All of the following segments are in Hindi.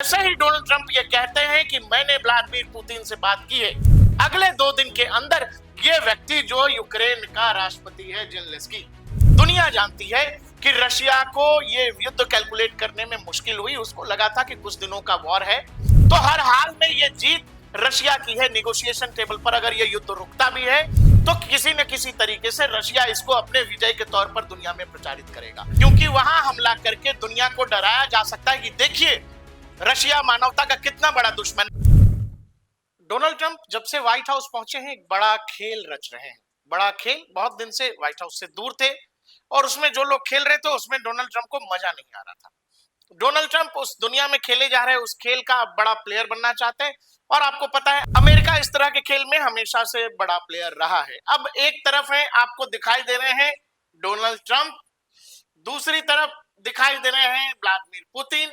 ऐसे ही डोनाल्ड ट्रंप ये कहते हैं कि मैंने व्लादिमीर पुतिन से बात की है, अगले 2 दिन के अंदर ये व्यक्ति जो यूक्रेन का राष्ट्रपति है जेलेंस्की, दुनिया जानती है कि रशिया को ये युद्ध कैलकुलेट करने में मुश्किल हुई। उसको लगा था कि कुछ दिनों का वॉर है, तो हर हाल में ये जीत रशिया की है। निगोशिएशन टेबल पर अगर ये युद्ध रुकता भी है तो किसी न किसी तरीके से रशिया इसको अपने विजय के तौर पर दुनिया में प्रचारित करेगा, क्योंकि वहां हमला करके दुनिया को डराया जा सकता है कि देखिए रशिया मानवता का कितना बड़ा दुश्मन। डोनाल्ड ट्रंप जब से व्हाइट हाउस पहुंचे हैं एक बड़ा खेल रच रहे हैं। बड़ा खेल, बहुत दिन से व्हाइट हाउस से दूर थे और उसमें जो लोग खेल रहे थे उसमें डोनाल्ड ट्रंप को मजा नहीं आ रहा था। डोनाल्ड ट्रंप उस दुनिया में खेले जा रहे उस खेल का बड़ा प्लेयर बनना चाहते हैं और आपको पता है अमेरिका इस तरह के खेल में हमेशा से बड़ा प्लेयर रहा है। अब एक तरफ है आपको दिखाई दे रहे हैं डोनाल्ड ट्रंप, दूसरी तरफ दिखाई दे रहे हैं व्लादिमीर पुतिन,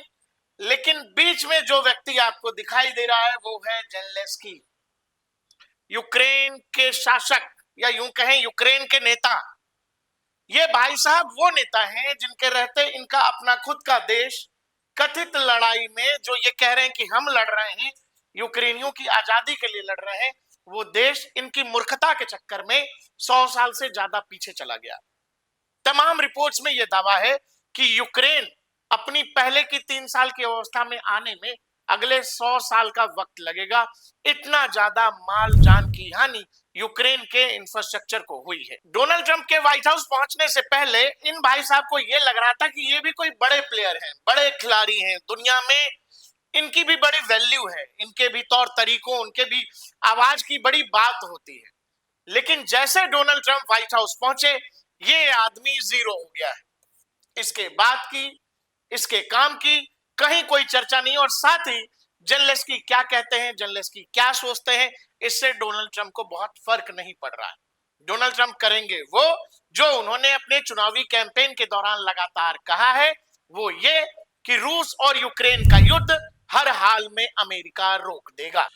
लेकिन बीच में जो व्यक्ति आपको दिखाई दे रहा है वो है जेलेंस्की, यूक्रेन के शासक या यूं कहें यूक्रेन के नेता। ये भाई साहब वो नेता हैं जिनके रहते इनका अपना खुद का देश कथित लड़ाई में जो ये कह रहे हैं कि हम लड़ रहे हैं, यूक्रेनियों की आजादी के लिए लड़ रहे हैं, वो देश इनकी मूर्खता के चक्कर में 100 साल से ज्यादा पीछे चला गया। तमाम रिपोर्ट्स में यह दावा है कि यूक्रेन अपनी पहले की 3 साल की अवस्था में आने में अगले 100 साल का वक्त लगेगा। इतना ज्यादा माल जान की हानि यूक्रेन के इंफ्रास्ट्रक्चर को हुई है। डोनाल्ड ट्रंप के व्हाइट हाउस पहुंचने से पहले इन भाई साहब को यह लग रहा था कि ये भी कोई बड़े प्लेयर हैं, बड़े खिलाड़ी हैं, दुनिया में इनकी भी बड़ी वैल्यू है, इनके भी तौर तरीकों, उनके भी आवाज की बड़ी बात होती है। लेकिन जैसे डोनाल्ड ट्रंप व्हाइट हाउस पहुंचे ये आदमी जीरो हो गया है। इसके बात की, इसके काम की कहीं कोई चर्चा नहीं। और साथ ही जेलेंस्की क्या कहते हैं, जेलेंस्की क्या सोचते हैं, इससे डोनाल्ड ट्रंप को बहुत फर्क नहीं पड़ रहा है। डोनाल्ड ट्रंप करेंगे वो जो उन्होंने अपने चुनावी कैंपेन के दौरान लगातार कहा है, वो ये कि रूस और यूक्रेन का युद्ध हर हाल में अमेरिका रोक देगा।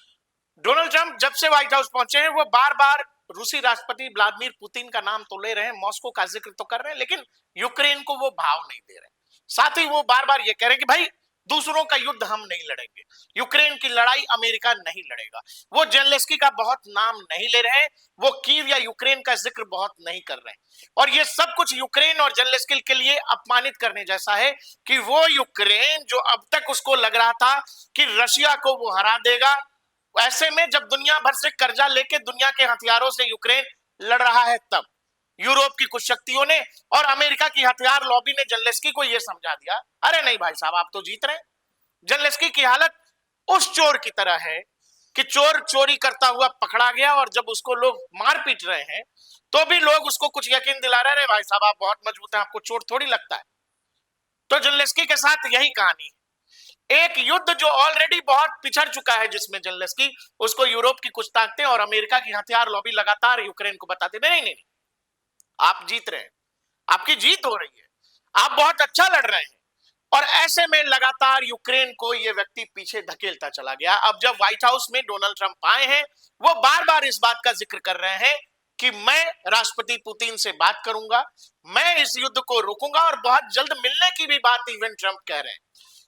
डोनाल्ड ट्रंप जब से व्हाइट हाउस पहुंचे हैं वो बार बार रूसी राष्ट्रपति व्लादिमीर पुतिन का नाम तो ले रहे हैं, मॉस्को का जिक्र तो कर रहे हैं, लेकिन यूक्रेन को वो भाव नहीं दे रहे। साथ ही वो बार बार ये कह रहे हैं कि भाई दूसरों का युद्ध हम नहीं लड़ेंगे, यूक्रेन की लड़ाई अमेरिका नहीं लड़ेगा। वो जेलेंस्की का बहुत नाम नहीं ले रहे हैं, वो कीव या यूक्रेन का जिक्र बहुत नहीं कर रहे हैं। और ये सब कुछ यूक्रेन और जेलेंस्की के लिए अपमानित करने जैसा है कि वो यूक्रेन जो अब तक उसको लग रहा था कि रशिया को वो हरा देगा, ऐसे में जब दुनिया भर से कर्जा लेके दुनिया के हथियारों से यूक्रेन लड़ रहा है, तब यूरोप की कुछ शक्तियों ने और अमेरिका की हथियार लॉबी ने जेलेंस्की को यह समझा दिया, अरे नहीं भाई साहब आप तो जीत रहे हैं। जेलेंस्की की हालत उस चोर की तरह है कि चोर चोरी करता हुआ पकड़ा गया और जब उसको लोग मार पीट रहे हैं तो भी लोग उसको कुछ यकीन दिला रहे हैं, भाई साहब आप बहुत मजबूत हैं, आपको चोट थोड़ी लगता है। तो जेलेंस्की के साथ यही कहानी है। एक युद्ध जो ऑलरेडी बहुत पिछड़ चुका है, जिसमें जेलेंस्की उसको यूरोप की कुछ ताकतें और अमेरिका की हथियार लॉबी लगातार यूक्रेन को बताते नहीं नहीं नहीं, आप जीत रहे हैं, आपकी जीत हो रही है, आप बहुत अच्छा लड़ रहे हैं। और ऐसे में लगातार यूक्रेन को यह व्यक्ति पीछे धकेलता चला गया। अब जब व्हाइट हाउस में डोनाल्ड ट्रंप आए हैं वो बार बार इस बात का जिक्र कर रहे हैं कि मैं राष्ट्रपति पुतिन से बात करूंगा, मैं इस युद्ध को रोकूंगा और बहुत जल्द मिलने की भी बात इवन ट्रंप कह रहे हैं।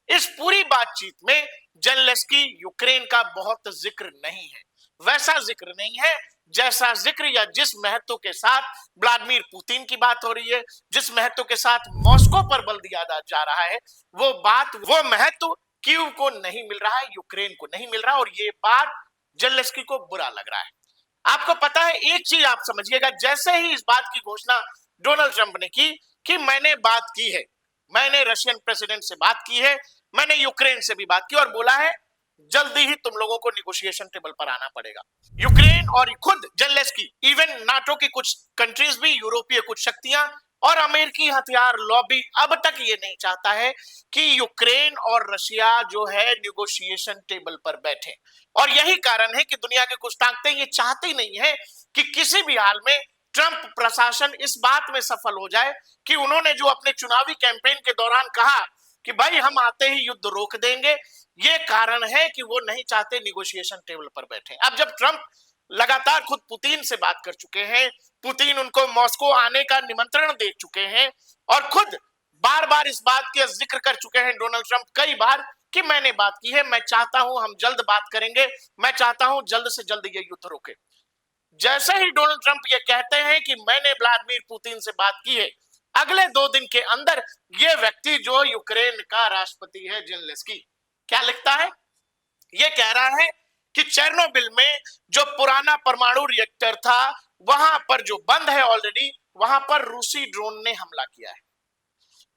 इस पूरी बातचीत में जेलेंस्की यूक्रेन का बहुत जिक्र नहीं है, वैसा जिक्र नहीं है जैसा जिक्र या जिस महत्व के साथ व्लादिमीर पुतिन की बात हो रही है, जिस महत्व के साथ मॉस्को पर बल दिया जा रहा है, वो बात, वो महत्व कीव को नहीं मिल रहा है, यूक्रेन को नहीं मिल रहा। और ये बात जेलेंस्की को बुरा लग रहा है। आपको पता है एक चीज आप समझिएगा, जैसे ही इस बात की घोषणा डोनाल्ड ट्रंप ने की कि मैंने बात की है, मैंने रशियन प्रेसिडेंट से बात की है, मैंने यूक्रेन से भी बात की और बोला है जल्दी ही तुम लोगों को निगोशिएशन टेबल पर आना पड़ेगा। यूक्रेन और खुद जेलेंस्की, इवन नाटो की कुछ कंट्रीज भी, यूरोपीय कुछ शक्तियां और अमेरिकी हथियार लॉबी अब तक ये नहीं चाहता है कि यूक्रेन और रशिया जो है निगोशिएशन टेबल पर बैठे। और यही कारण है कि दुनिया के कुछ ताकतें ये चाहती नहीं है कि किसी भी हाल में ट्रंप प्रशासन इस बात में सफल हो जाए कि उन्होंने जो अपने चुनावी कैंपेन के दौरान कहा कि भाई हम आते ही युद्ध रोक देंगे, ये कारण है कि वो नहीं चाहते निगोशिएशन टेबल पर बैठे। अब जब ट्रंप लगातार खुद पुतिन से बात कर चुके हैं, पुतिन उनको मॉस्को आने का निमंत्रण दे चुके हैं और खुद बार बार इस बात का जिक्र कर चुके हैं डोनाल्ड ट्रंप कई बार कि मैंने बात की है, मैं चाहता हूं हम जल्द बात करेंगे, मैं चाहता हूं जल्द से जल्द ये युद्ध रुके। जैसे ही डोनाल्ड ट्रंप ये कहते हैं कि मैंने व्लादिमीर पुतिन से बात की है, अगले 2 दिन के अंदर ये व्यक्ति जो यूक्रेन का राष्ट्रपति है जेलेंस्की, क्या लिखता है? ये कह रहा है कि चेर्नोबिल में जो पुराना परमाणु रिएक्टर था वहां पर जो बंद है ऑलरेडी, वहां पर रूसी ड्रोन ने हमला किया है।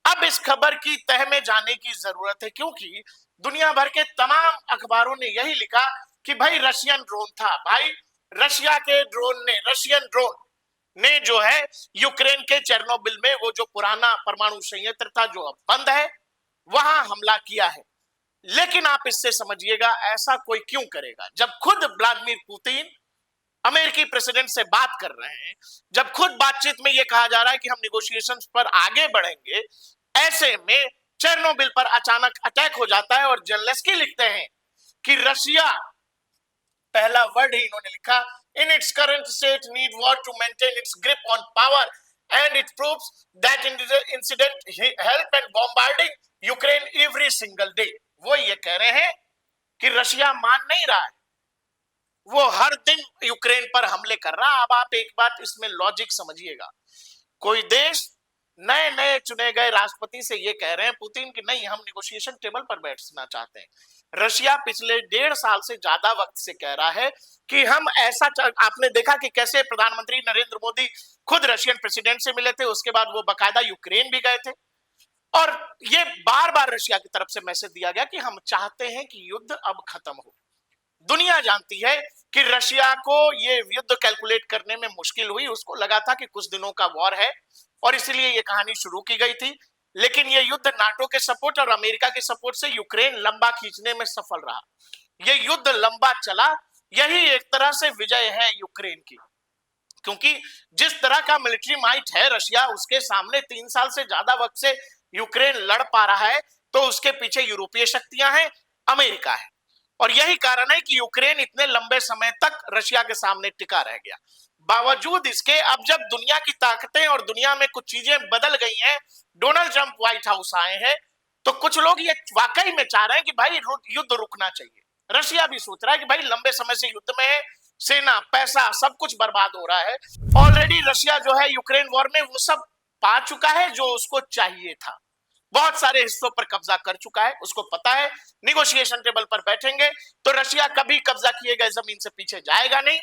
अब इस खबर की तह में जाने की जरूरत है, क्योंकि दुनिया भर के तमाम अखबारों ने यही लिखा कि भाई रशियन ड्रोन था, भाई रशिया के ड्रोन ने, रशियन ड्रोन ने जो है यूक्रेन के चेर्नोबिल में वो जो पुराना परमाणु संयंत्र था जो अब बंद है, वहां हमला किया है। लेकिन आप इससे समझिएगा ऐसा कोई क्यों करेगा, जब खुद व्लादिमीर पुतिन अमेरिकी प्रेसिडेंट से बात कर रहे हैं, जब खुद बातचीत में यह कहा जा रहा है कि हम निगोशिएशंस पर आगे बढ़ेंगे, ऐसे में चेर्नोबिल पर अचानक अटैक हो जाता है और जेलेंस्की लिखते हैं कि रशिया, पहला वर्ड ही इन्होंने लिखा, in its current state need war to maintain its grip on power and it proves that incident help and bombarding Ukraine every single day. वो ये कह रहे हैं कि रशिया मान नहीं रहा है, वो हर दिन यूक्रेन पर हमले कर रहा। अब आप एक बात इसमें लॉजिक समझिएगा, कोई देश नए नए चुने गए राष्ट्रपति से ये कह रहे हैं पुतिन कि नहीं हम निगोशिएशन टेबल पर बैठना चाहते हैं। रशिया पिछले 1.5 साल से ज्यादा वक्त से कह रहा है कि हम ऐसा, आपने देखा कि कैसे प्रधानमंत्री नरेंद्र मोदी खुद रशियन प्रेसिडेंट से मिले थे, उसके बाद वो बकायदा यूक्रेन भी गए थे और ये बार बार रशिया की तरफ से मैसेज दिया गया कि हम चाहते हैं कि युद्ध अब खत्म हो। दुनिया जानती है कि रशिया को ये युद्ध कैलकुलेट करने में मुश्किल हुई, उसको लगा था कि कुछ दिनों का वॉर है और इसलिए ये कहानी शुरू की गई थी। लेकिन ये युद्ध नाटो के सपोर्ट और अमेरिका के सपोर्ट से यूक्रेन लंबा खींचने में सफल रहा। ये युद्ध लंबा चला, यही एक तरह से विजय है यूक्रेन की, क्योंकि जिस तरह का मिलिट्री माइट है रशिया, उसके सामने 3 साल से ज्यादा वक्त से यूक्रेन लड़ पा रहा है, तो उसके पीछे यूरोपीय शक्तियां हैं, अमेरिका है, और यही कारण है कि यूक्रेन इतने लंबे समय तक रशिया के सामने टिका रह गया। बावजूद इसके अब जब दुनिया की ताकतें और दुनिया में कुछ चीजें बदल गई हैं, डोनाल्ड ट्रंप व्हाइट हाउस आए हैं, तो कुछ लोग ये वाकई में चाह रहे हैं कि भाई युद्ध रुकना चाहिए। रशिया भी सोच रहा है कि भाई लंबे समय से युद्ध में है, सेना, पैसा सब कुछ बर्बाद हो रहा है। ऑलरेडी रशिया जो है यूक्रेन वॉर में वो सब पा चुका है जो उसको चाहिए था, बहुत सारे हिस्सों पर कब्जा कर चुका है, उसको पता है निगोशिएशन टेबल पर बैठेंगे तो रशिया कभी कब्जा किए गए जमीन से पीछे जाएगा नहीं,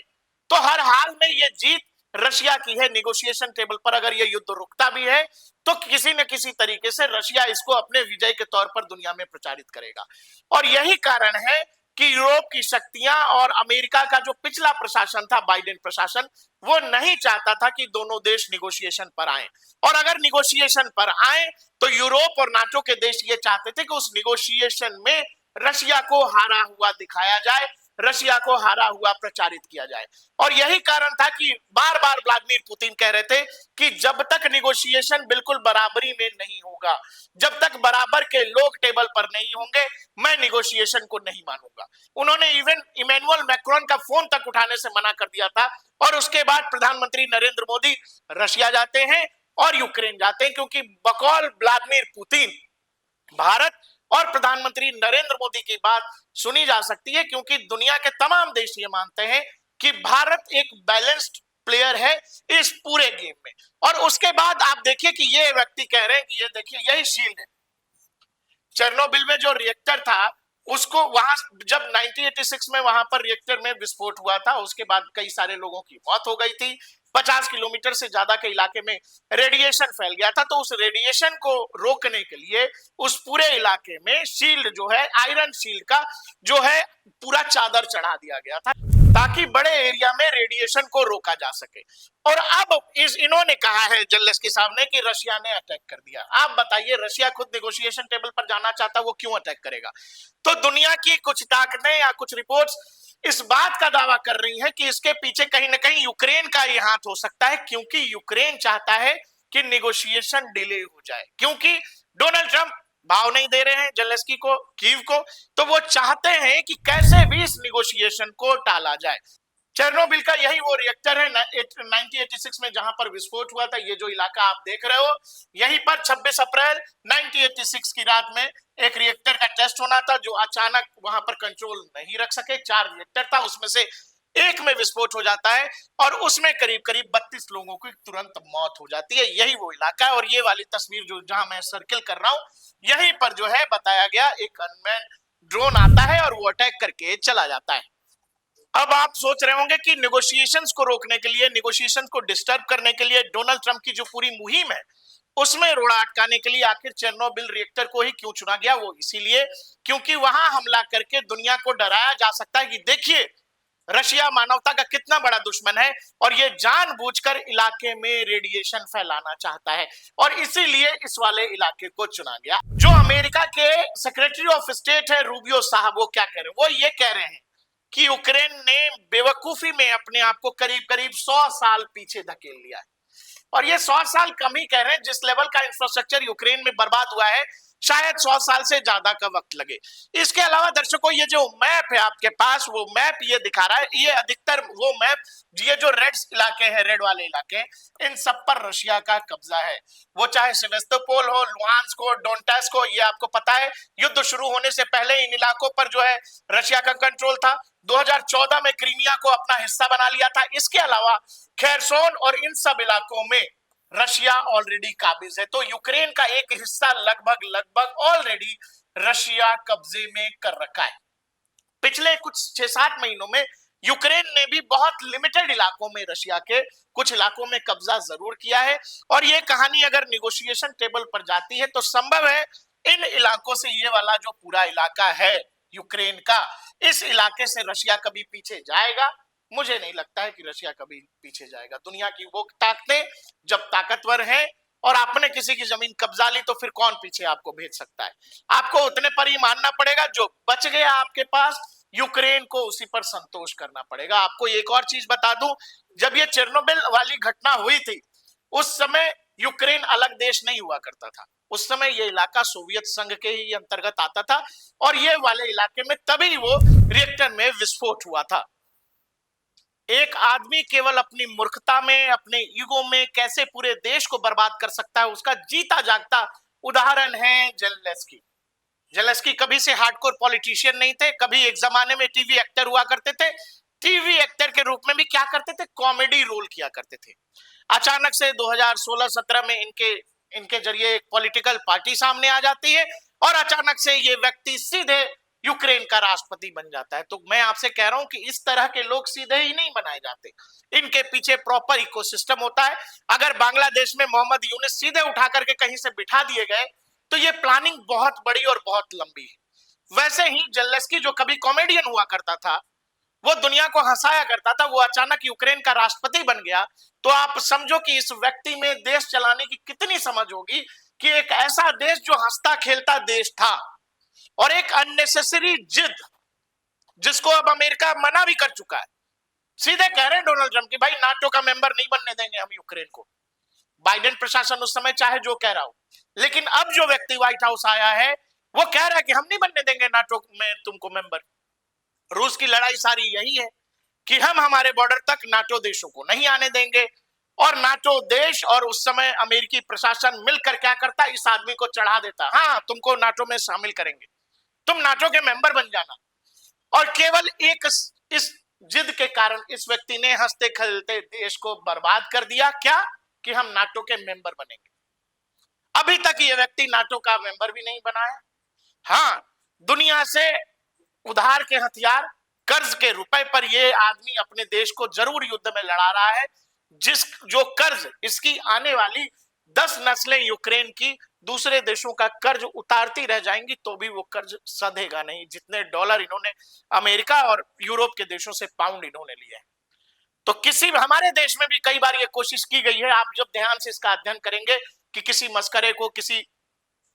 तो हर हाल में ये जीत रशिया की है। निगोशिएशन टेबल पर अगर ये युद्ध रुकता भी है तो किसी न किसी तरीके से रशिया इसको अपने विजय के तौर पर दुनिया में प्रचारित करेगा। और यही कारण है कि यूरोप की शक्तियां और अमेरिका का जो पिछला प्रशासन था, बाइडेन प्रशासन, वो नहीं चाहता था कि दोनों देश निगोशिएशन पर आए, और अगर निगोशिएशन पर आए तो यूरोप और नाटो के देश ये चाहते थे कि उस निगोशिएशन में रशिया को हारा हुआ दिखाया जाए, रशिया को हारा हुआ प्रचारित किया जाए। और यही कारण था कि बार बार व्लादिमीर पुतिन कह रहे थे कि जब तक निगोशिएशन बिल्कुल बराबरी में नहीं होगा, जब तक बराबर के लोग टेबल पर नहीं होंगे, मैं निगोशिएशन को नहीं मानूंगा। उन्होंने इवन इमैनुअल मैक्रोन का फोन तक उठाने से मना कर दिया था, और उसके बाद प्रधानमंत्री नरेंद्र मोदी रशिया जाते हैं और यूक्रेन जाते हैं, क्योंकि बकौल व्लादिमीर पुतिन भारत और प्रधानमंत्री नरेंद्र मोदी की बात सुनी जा सकती है, क्योंकि दुनिया के तमाम देश ये मानते हैं कि भारत एक बैलेंस्ड प्लेयर है इस पूरे गेम में। और उसके बाद आप देखिए कि ये व्यक्ति कह रहे हैं कि ये देखिए यही शील्ड है, चेर्नोबिल में जो रिएक्टर था उसको वहां जब 1986 में वहां पर रिएक्टर में विस्फोट हुआ था, उसके बाद कई सारे लोगों की मौत हो गई थी, 50 किलोमीटर से ज्यादा के इलाके में रेडिएशन फैल गया था। तो उस रेडिएशन को रोकने के लिए उस पूरे इलाके में शील्ड जो है, आयरन शील्ड का जो है पूरा चादर चढ़ा दिया गया था, ताकि बड़े एरिया में रेडिएशन को रोका जा सके। और अब इन्होंने कहा है जेलेंस्की साहब ने कि रशिया ने अटैक कर दिया। आप बताइए, रशिया खुद नेगोशिएशन टेबल पर जाना चाहता, वो क्यों अटैक करेगा? तो दुनिया की कुछ ताकतें या कुछ रिपोर्ट्स इस बात का दावा कर रही हैं कि इसके पीछे कहीं ना कहीं यूक्रेन का ही हाथ हो सकता है, क्योंकि यूक्रेन चाहता है कि नेगोशिएशन डिले हो जाए, क्योंकि डोनाल्ड ट्रंप भाव नहीं दे रहे हैं जेलेंस्की को, कीव को, तो वो चाहते हैं कि कैसे भी इस निगोशिएशन को टाला जाए। चेरनोबिल का यही वो रिएक्टर है 1986 में जहां पर विस्फोट हुआ था। ये जो इलाका आप देख रहे हो, यहीं पर 26 अप्रैल 1986 की रात में एक रिएक्टर का टेस्ट होना था, जो अचानक वहां पर कंट्रोल नहीं रख सके। 4 रिएक्टर था, उसमें से एक में विस्फोट हो जाता है और उसमें करीब करीब 32 लोगों की तुरंत मौत हो जाती है। यही वो इलाका है। और ये वाली तस्वीर जो जहां मैं सर्किल कर रहा हूं, यहीं पर जो है बताया गया एक अनमैन ड्रोन आता है और वो अटैक करके चला जाता है। अब आप सोच रहे होंगे कि नेगोशिएशंस को रोकने के लिए, नेगोशिएशंस को डिस्टर्ब करने के लिए डोनाल्ड ट्रंप की जो पूरी मुहिम है, उसमें रोड़ा अटकाने के लिए आखिर चेरनोबिल रिएक्टर को ही क्यों चुना गया? वो इसीलिए क्योंकि वहां हमला करके दुनिया को डराया जा सकता है कि देखिए रशिया मानवता का कितना बड़ा दुश्मन है और ये जानबूझकर इलाके में रेडिएशन फैलाना चाहता है। और इसीलिए इस वाले इलाके को चुना गया। जो अमेरिका के सेक्रेटरी ऑफ स्टेट है रूबियो साहब, वो क्या कह रहे हैं? वो ये कह रहे हैं कि यूक्रेन ने बेवकूफी में अपने आप को करीब करीब 100 साल पीछे धकेल लिया है। और ये 100 साल कम ही कह रहे हैं, जिस लेवल का इंफ्रास्ट्रक्चर यूक्रेन में बर्बाद हुआ है शायद 100 साल से ज्यादा का वक्त लगे। इसके अलावा दर्शकों, ये जो मैप है आपके पास, वो मैप ये दिखा रहा है, ये अधिकतर वो मैप, ये जो रेड इलाके हैं, रेड वाले इलाके, इन सब पर रशिया का कब्जा है। वो चाहे सेवेस्तोपोल हो, लुहांस्क हो, डोनेट्स्क हो, ये आपको पता है युद्ध शुरू होने से पहले इन इलाकों पर जो है रशिया का कंट्रोल था। 2014 में क्रीमिया को अपना हिस्सा बना लिया था। इसके अलावा खेरसोन और इन सब इलाकों में रशिया ऑलरेडी काबिज है। तो यूक्रेन का एक हिस्सा लगभग लगभग ऑलरेडी रशिया कब्जे में कर रखा है। पिछले कुछ 6-7 महीनों में यूक्रेन ने भी बहुत लिमिटेड इलाकों में रशिया के कुछ इलाकों में कब्जा जरूर किया है। और ये कहानी अगर निगोशिएशन टेबल पर जाती है तो संभव है इन इलाकों से ये वाला जो पूरा इलाका है यूक्रेन का, इस इलाके से रशिया कभी पीछे जाएगा? मुझे नहीं लगता है कि रशिया कभी पीछे जाएगा। दुनिया की वो ताकतें जब ताकतवर हैं और आपने किसी की जमीन कब्जा ली तो फिर कौन पीछे आपको भेज सकता है? आपको उतने पर ही मानना पड़ेगा। जो बच गया आपके पास यूक्रेन को, उसी पर संतोष करना पड़ेगा। आपको एक और चीज बता दूं, जब ये चेरनोबिल वाली घटना हुई थी उस समय यूक्रेन अलग देश नहीं हुआ करता था। उस समय ये इलाका सोवियत संघ के ही अंतर्गत आता था और ये वाले इलाके में तभी वो रिएक्टर में विस्फोट हुआ था। एक आदमी केवल अपनी मूर्खता में, अपने ईगो में कैसे पूरे देश को बर्बाद कर सकता है, उसका जीता जागता उदाहरण है जेलेंस्की। जेलेंस्की कभी से हार्डकोर पॉलिटिशियन नहीं थे, कभी एक जमाने में टीवी एक्टर हुआ करते थे। टीवी एक्टर के रूप में भी क्या करते थे? कॉमेडी रोल किया करते थे। अचानक से 2016-17 में इनके जरिए एक पॉलिटिकल पार्टी सामने आ जाती है और अचानक से ये व्यक्ति सीधे यूक्रेन का राष्ट्रपति बन जाता है। तो मैं आपसे कह रहा हूं कि इस तरह के लोग सीधे ही नहीं बनाए जाते, इनके पीछे प्रॉपर इकोसिस्टम होता है। अगर बांग्लादेश में मोहम्मद यूनुस सीधे उठा करके कहीं से बिठा दिए गए तो ये प्लानिंग बहुत बड़ी और बहुत लंबी है। वैसे ही जेलेंस्की जो कभी कॉमेडियन हुआ करता था, वो दुनिया को हंसाया करता था, वो अचानक यूक्रेन का राष्ट्रपति बन गया। तो आप समझो कि इस व्यक्ति में देश चलाने की कितनी समझ होगी कि एक ऐसा देश जो हंसता खेलता देश था और एक अननेसेसरी जिद, जिसको अब अमेरिका मना भी कर चुका है, सीधे कह रहे हैं डोनाल्ड ट्रंप की भाई नाटो का मेंबर नहीं बनने देंगे हम यूक्रेन को। बाइडेन प्रशासन उस समय चाहे जो कह रहा हो, लेकिन अब जो व्यक्ति व्हाइट हाउस आया है वो कह रहा है कि हम नहीं बनने देंगे नाटो में तुमको मेंबर। रूस की लड़ाई सारी यही है कि हम हमारे बॉर्डर तक नाटो देशों को नहीं आने देंगे। और नाटो देश और उस समय अमेरिकी प्रशासन मिलकर क्या करता, इस आदमी को चढ़ा देता, हाँ तुमको नाटो में शामिल करेंगे, तुम नाटो के मेंबर बन जाना। और केवल एक इस जिद के कारण इस व्यक्ति ने हंसते खेलते देश को बर्बाद कर दिया। क्या? कि हम नाटो के मेंबर बनेंगे। अभी तक ये व्यक्ति नाटो का मेंबर भी नहीं बना है। हाँ, दुनिया से उधार के हथियार, कर्ज के रुपए पर ये आदमी अपने देश को जरूर युद्ध में लड़ा रहा है। जो कर्ज इसकी आने वाली 10 नस्लें यूक्रेन की दूसरे देशों का कर्ज उतारती रह जाएंगी तो भी वो कर्ज सधेगा नहीं, जितने डॉलर इन्होंने अमेरिका और यूरोप के देशों से पाउंड इन्होंने लिए हैं। तो किसी हमारे देश में भी कई बार ये कोशिश की गई है। आप जब ध्यान से इसका अध्ययन करेंगे कि किसी मस्करे को, किसी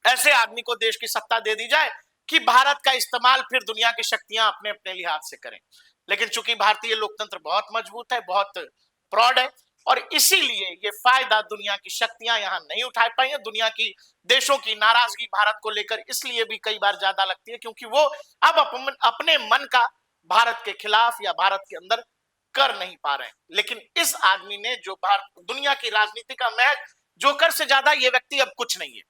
ऐसे आदमी को देश की सत्ता दे दी जाए कि भारत का इस्तेमाल फिर दुनिया की शक्तियां अपने अपने लिहाज से करें। लेकिन चूंकि भारतीय लोकतंत्र बहुत मजबूत है, बहुत प्रौढ़ है, और इसीलिए ये फायदा दुनिया की शक्तियां यहां नहीं उठा पाई है। दुनिया की देशों की नाराजगी भारत को लेकर इसलिए भी कई बार ज्यादा लगती है क्योंकि वो अब अपने मन का भारत के खिलाफ या भारत के अंदर कर नहीं पा रहे हैं। लेकिन इस आदमी ने जो दुनिया की राजनीति का महज जोकर से ज्यादा ये व्यक्ति अब कुछ नहीं है।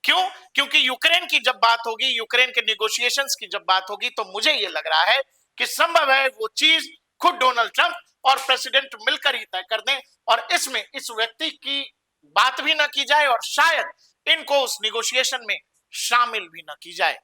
क्यों? क्योंकि यूक्रेन की जब बात होगी, यूक्रेन के निगोशिएशंस की जब बात होगी, तो मुझे ये लग रहा है कि संभव है वो चीज खुद डोनाल्ड ट्रंप और प्रेसिडेंट मिलकर ही तय कर दें और इसमें इस व्यक्ति की बात भी ना की जाए और शायद इनको उस निगोशिएशन में शामिल भी ना की जाए।